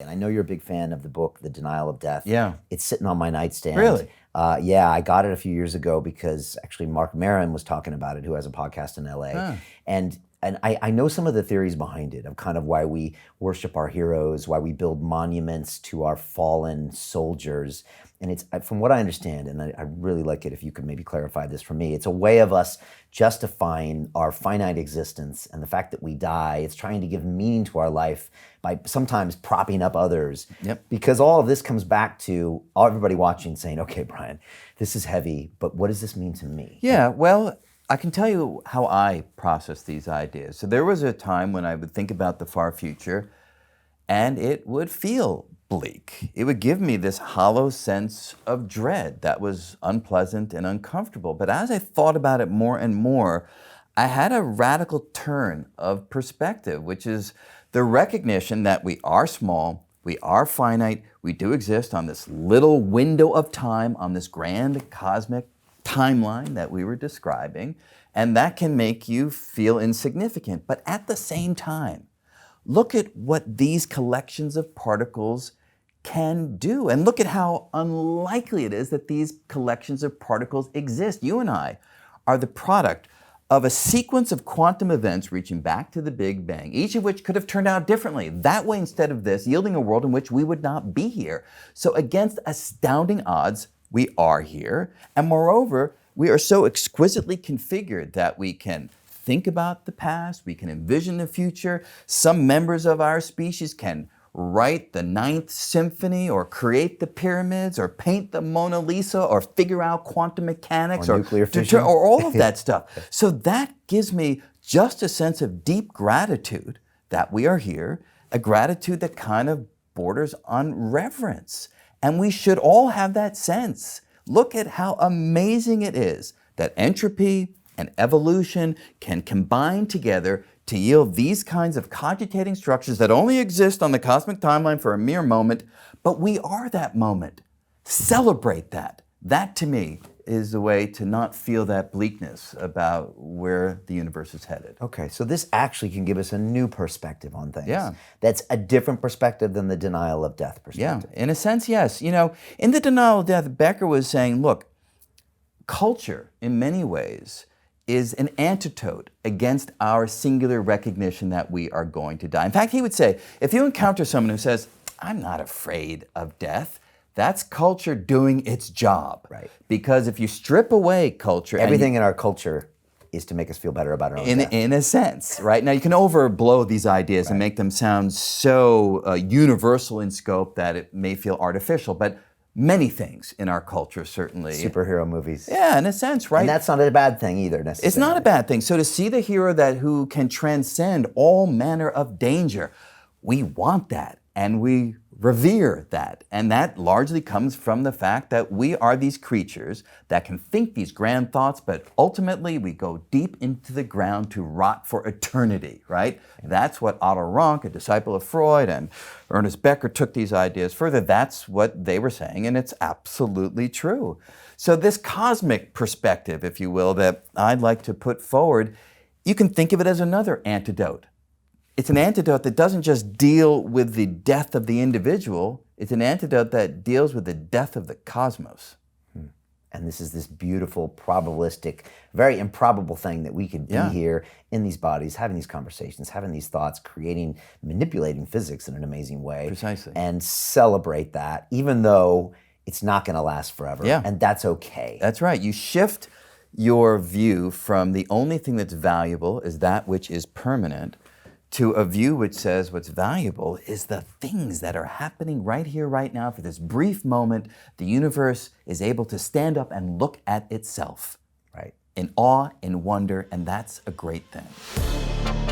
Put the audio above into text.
and I know you're a big fan of the book, The Denial of Death. Yeah. It's sitting on my nightstand. Really? Yeah, I got it a few years ago because actually Mark Maron was talking about it, who has a podcast in LA. Huh. And I know some of the theories behind it of kind of why we worship our heroes, why we build monuments to our fallen soldiers. And it's, from what I understand, and I really like it if you could maybe clarify this for me, it's a way of us justifying our finite existence and the fact that we die. It's trying to give meaning to our life by sometimes propping up others. Yep. Because all of this comes back to everybody watching saying, okay, Brian, this is heavy, but what does this mean to me? Yeah, well, I can tell you how I process these ideas. So there was a time when I would think about the far future and it would feel bleak. It would give me this hollow sense of dread that was unpleasant and uncomfortable. But as I thought about it more and more, I had a radical turn of perspective, which is the recognition that we are small, we are finite, we do exist on this little window of time, on this grand cosmic timeline that we were describing, and that can make you feel insignificant. But at the same time, look at what these collections of particles can do, and look at how unlikely it is that these collections of particles exist. You and I are the product of a sequence of quantum events reaching back to the Big Bang, each of which could have turned out differently, that way instead of this, yielding a world in which we would not be here. So against astounding odds, we are here, and moreover, we are so exquisitely configured that we can think about the past, we can envision the future. Some members of our species can write the Ninth Symphony or create the pyramids or paint the Mona Lisa or figure out quantum mechanics or nuclear fission or all of that stuff. So that gives me just a sense of deep gratitude that we are here, a gratitude that kind of borders on reverence. And we should all have that sense. Look at how amazing it is that entropy and evolution can combine together to yield these kinds of cogitating structures that only exist on the cosmic timeline for a mere moment, but we are that moment. Celebrate that. That, to me, is the way to not feel that bleakness about where the universe is headed. Okay, so this actually can give us a new perspective on things. Yeah. That's a different perspective than the denial of death perspective. Yeah, in a sense, yes. You know, in the denial of death, Becker was saying, look, culture, in many ways, is an antidote against our singular recognition that we are going to die. In fact, he would say, if you encounter someone who says, I'm not afraid of death, that's culture doing its job. Right. Because if you strip away culture... Everything in our culture is to make us feel better about our own death. In a sense, right? Now, you can overblow these ideas and make them sound so universal in scope that it may feel artificial, but many things in our culture, certainly. Superhero movies. Yeah, in a sense, right? And that's not a bad thing either, necessarily. It's not a bad thing. So to see the hero who can transcend all manner of danger, we want that and we revere that. And that largely comes from the fact that we are these creatures that can think these grand thoughts, but ultimately we go deep into the ground to rot for eternity, right? That's what Otto Rank, a disciple of Freud, and Ernest Becker took these ideas further. That's what they were saying, and it's absolutely true. So this cosmic perspective, if you will, that I'd like to put forward, you can think of it as another antidote. It's an antidote that doesn't just deal with the death of the individual, it's an antidote that deals with the death of the cosmos. And this is this beautiful, probabilistic, very improbable thing that we could be here in these bodies, having these conversations, having these thoughts, manipulating physics in an amazing way. Precisely. And celebrate that, even though it's not going to last forever. Yeah. And that's okay. That's right. You shift your view from the only thing that's valuable is that which is permanent to a view which says what's valuable is the things that are happening right here, right now. For this brief moment, the universe is able to stand up and look at itself, Right. in awe, in wonder, and that's a great thing.